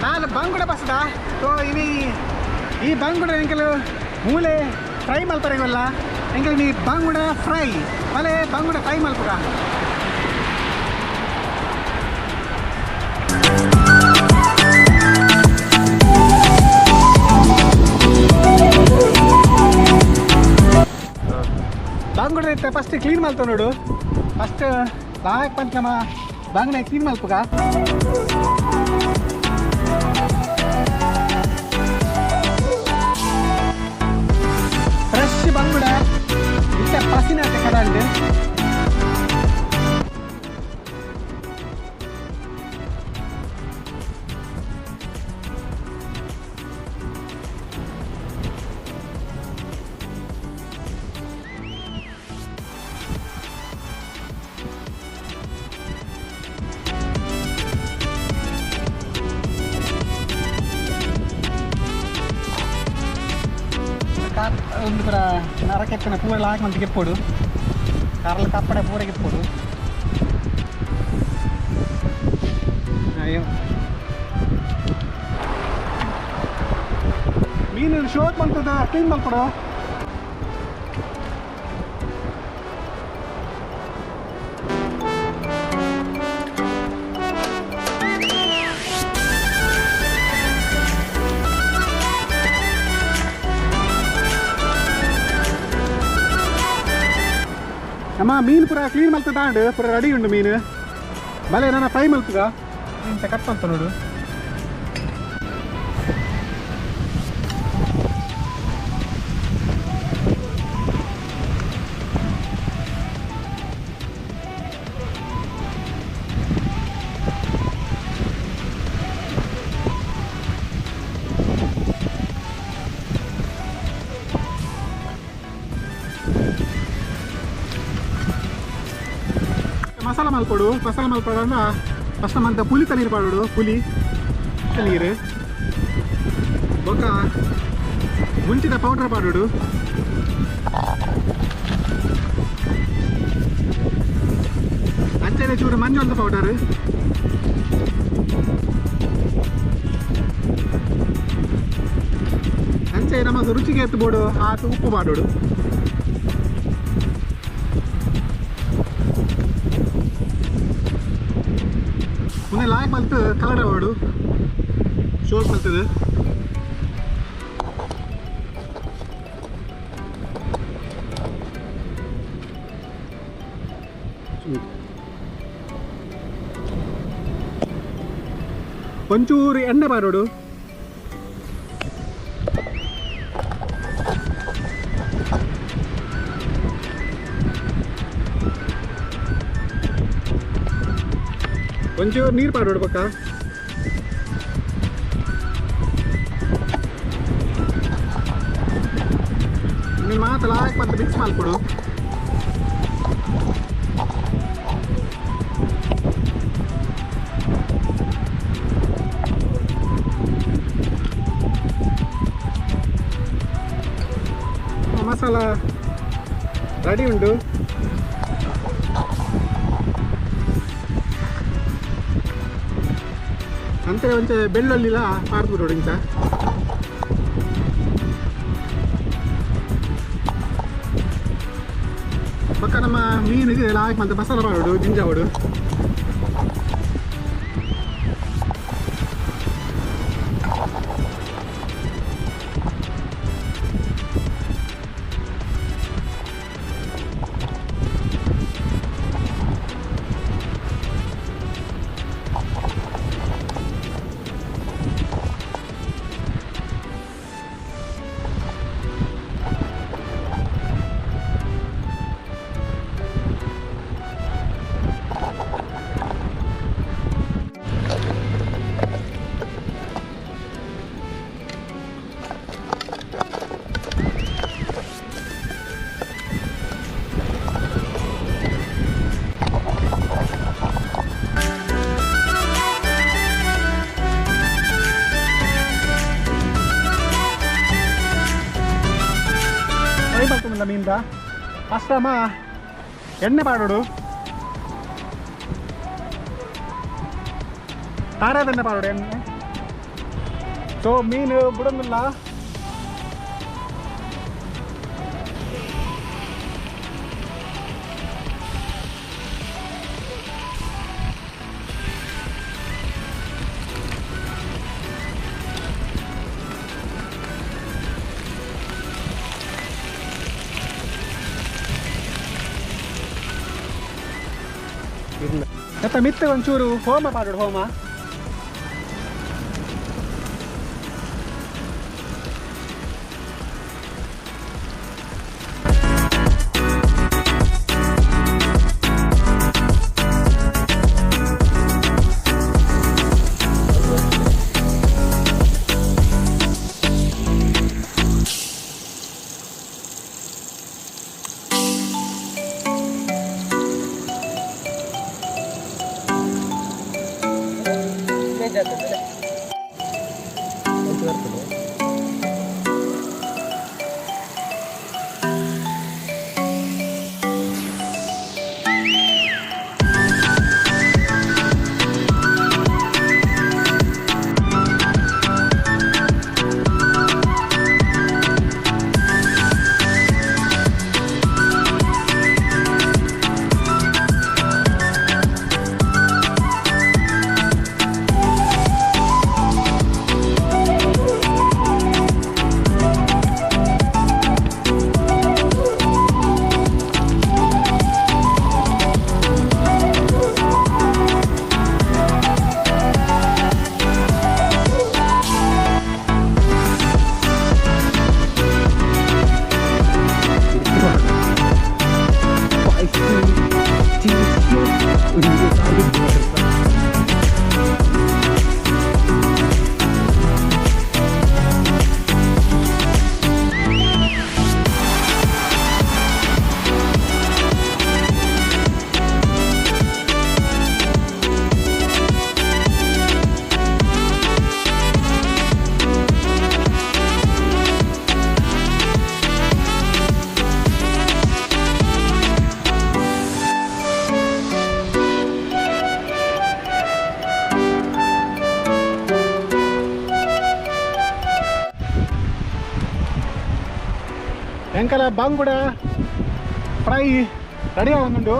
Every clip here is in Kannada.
ನಾನು ಬಂಗುಡ ಬಸ್ದ ಸೊ ಈ ಬಂಗುಡ ಎಂಕಲು ಮೂಲೆ ಫ್ರೈ ಮಲ್ಪರೆ ಇವಲ್ಲ ಎಂಕಲ್ ನೀ ಬಂಗುಡ ಫ್ರೈ ಮಲೆ ಬಂಗುಡ ಫ್ರೈ ಮಲ್ಪುಗ ಬಂಗುಡ ಇತ್ತೆ ಫಸ್ಟ್ ಕ್ಲೀನ್ ಮಾಡ್ತಾವ ನೋಡು ಫಸ್ಟ್ ಲಾಯಕ್ ಬಂತ ನಮ್ಮ ಬಂಗುಡ ಕ್ಲೀನ್ ಮಲ್ಪುಗ ಫ್ರೆಶ್ ಬಂಗುಡ ಇತ್ತೆ ಪಸಿನ ಕಡಂಡು ಒಂದು ಪೂರ ನರಕೆತ್ತನ ಪೂರ ಹಾಕಿ ಗೆಪ್ಪೋಡು ಕಾರಲ್ಲಿ ಕಪ್ಪಡೆ ಪೂರ ಗೆಪ್ಪೋಡು ಅಯ್ಯೋ ಮೀನು ಶೋಕ್ ಬಂತದ ಕ್ಲೀನ್ ಮಾಡ್ಕೊಡು ನಮ್ಮ ಮೀನು ಪೂರ ಕ್ಲೀನ್ ಮಲ್ತು ತಾಂಡು ಪೂರ ರೆಡಿ ಉಂಡು ಮೀನು ಬಲೆ ನನ್ನ ಫ್ರೈ ಮಲ್ತುಗ ಇಂತ ಕಟ್ ಮಲ್ತ ನೋಡು ಮಸಾಲ ಮಲ್ಪಡು ಮಸಾಲ ಮಲ್ಪಡ ಅಂದ್ರೆ ಫಸ್ಟ್ ಮಂತ ಪುಲಿ ತನೀರು ಪಾಡು ಪುಲಿ ತನೀರು ಬೊಕ್ಕ ಮುಂಚಿನ ಪೌಡರ್ ಪಾಡು ಅಂಚನೆ ಚೂರು ಮಂಜೊಂದು ಪೌಡರ್ ಅಂಚೆ ನಮಗೆ ರುಚಿಗೆ ಎತ್ತು ಬೋಡು ಆತು ಉಪ್ಪು ಮಾಡೋಡು ಮುಂದೆ ಲಾಯಕ್ ಮಲ್ತು ಕಲಡ ಓಡು ಶೋಕ್ ಮಲ್ತದೆ ಒಂಚೂರು ಎಣ್ಣೆ ಬಾರೋಡು ಒಂಚೂರು ನೀರು ಪಾಡೋಡು ಪಕ್ಕ ನೀನು ಮಾತು ಲಾಯಕ್ ಮತ್ತೆ ಮಿಕ್ಸ್ ಮಾಡ್ಕೊಡು ಮಸಾಲ ರೆಡಿ ಉಂಟು ಅಂತೆ ಒಂಚೆ ಬೆಳ್ಳುಳ್ಳಿಲ ಪಾಡ್ಬಿಡೋಡು ಇಂಚ ಪಕ್ಕ ನಮ್ಮ ಮೀನಿಗೆ ಲಾಯಕ್ ಮತ್ತೆ ಮಸಾಲ ಮಾಡೋಡು ಜಿಂಜಾವಡು ಮೀನ್ದ ಫಸ್ಟ್ ಅಮ್ಮ ಎಣ್ಣೆ ಪಾಡೋಡು ತಾರಾ തന്നെ പാടെ ಸೊ ಮೀನು ಬಿಡೋದಿಲ್ಲ. ಮತ್ತೆ ಮಿತ್ತೆ ಒಂಚೂರು ಹೋಮ ಮಾಡೋಡು ಹೋಮ. ಎಂಕಲ ಬಾಂಗುಡ ಫ್ರೈ ರೆಡಿ ಆಗುಂಡು.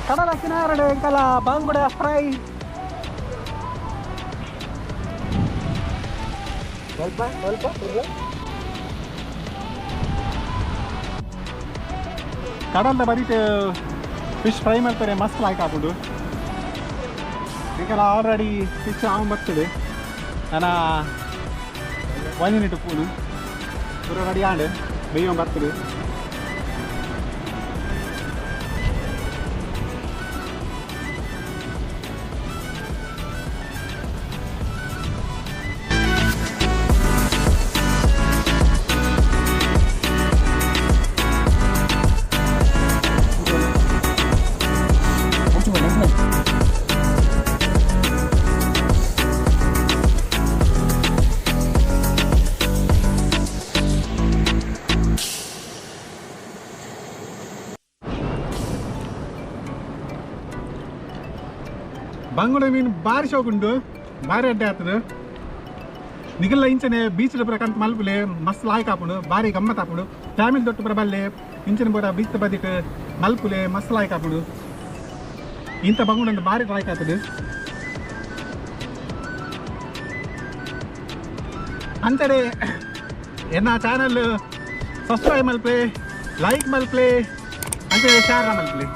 ಕಡಲ ಕಿನಾರಡೆ ಎಂಕಲ ಬಾಂಗುಡ ಫ್ರೈ ಕಡಲ್ದ ಬರೀಟ್ ಫಿಶ್ ಫ್ರೈ ಮಾಡ್ತಾರೆ, ಮಸ್ತ್ ಲಾಯ್ಕ್ ಹಾಕ್ಬಿಟ್ಟು. ಈಗ ಆಲ್ರೆಡಿ ಫಿಶ್ ಆಗಿ ಬರ್ತದೆ. ನಾನು 1 ಮಿನಿಟ್ ಪೂನು ಪೂರ ರೆಡಿ ಆಂಡ್ ಬೇಯ ಬರ್ತದೆ. ಬಂಗುಡೆ ಮೀನು ಭಾರಿ ಶೋಕ್ ಉಂಟು, ಭಾರಿ ಅಡ್ಡೆ ಆಗ್ತದೆ. ನಿಗಲ್ಲ ಇಂಚನೆ ಬೀಚ್ ಪ್ರಕಂತ ಮಲ್ಪಲೆ ಮಸ್ತ್ ಲಾಯ್ಕ್ ಹಾಪುಂಡು, ಭಾರಿ ಗಮ್ಮತ್ ಹಾಪುಂಡು. ಫ್ಯಾಮಿಲಿ ದೊಟ್ಟು ಬರ ಬಲ್ಲೆ ಇಂಚನೆ ಬೋರ ಬೀಚ್ ಬದಿಟ್ ಮಲ್ಪುಲೆ ಮಸ್ತ್ ಲಾಯ್ಕ್ ಹಾಪುಂಡು. ಇಂಥ ಬಂಗುಡೆ ಅಂತ ಭಾರಿ ಲಾಯ್ಕ್ ಆಗ್ತದೆ. ಅಂತಾರೆ ಎನ್ನ ಚಾನಲ್ ಸಬ್ಸ್ಕ್ರೈಬ್ ಮಲ್ಪಲೆ, ಲೈಕ್ ಮಲ್ಪಲೆ, ಅಂತೇಳಿ ಶೇರ್ ಮಲ್ಪಲೆ.